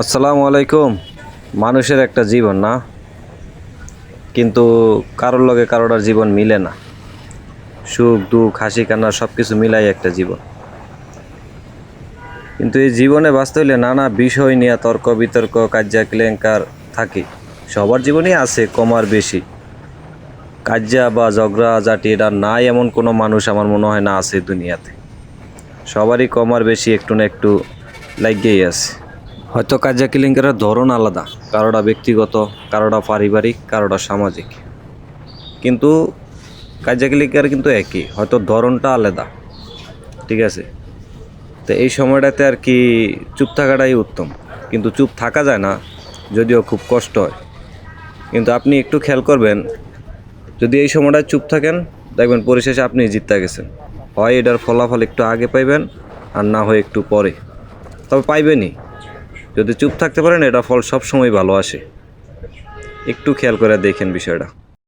আসসালামু আলাইকুম। মানুষের একটা জীবন না, কিন্তু কারোর লগে কারোটার জীবন মিলে না। সুখ দুঃখ হাসি কান্না সব কিছু মিলাই একটা জীবন। কিন্তু এই জীবনে বাঁচতে হইলে নানা বিষয় নিয়ে তর্ক বিতর্ক কাজ্যা কেলেঙ্কার থাকে। সবার জীবনেই আছে কম আর বেশি কাজ্যা বা ঝগড়া জাটি, এটা নাই এমন কোনো মানুষ আমার মনে হয় না আছে দুনিয়াতে। সবারই কম আর বেশি একটু না একটু লাগিয়েই আছে। হয়তো কাজ্যা কেলেঙ্কারের ধরন আলাদা, কারোটা ব্যক্তিগত, কারোটা পারিবারিক, কারোটা সামাজিক, কিন্তু কাজ্যা কেলেঙ্কার কিন্তু একই, হয়তো ধরনটা আলাদা। ঠিক আছে, তো এই সময়টাতে আর কি চুপ থাকাটাই উত্তম। কিন্তু চুপ থাকা যায় না, যদিও খুব কষ্ট হয়। কিন্তু আপনি একটু খেয়াল করবেন, যদি এই সময়টায় চুপ থাকেন দেখবেন পরিশেষে আপনি জিততে গেছেন। হয় এটার ফলাফল একটু আগে পাইবেন, আর না হয় একটু পরে, তবে পাইবেনই। যদি চুপ থাকতে পারেন এটা ফল সবসময় ভালো আসে। একটু খেয়াল করে দেখেন বিষয়টা।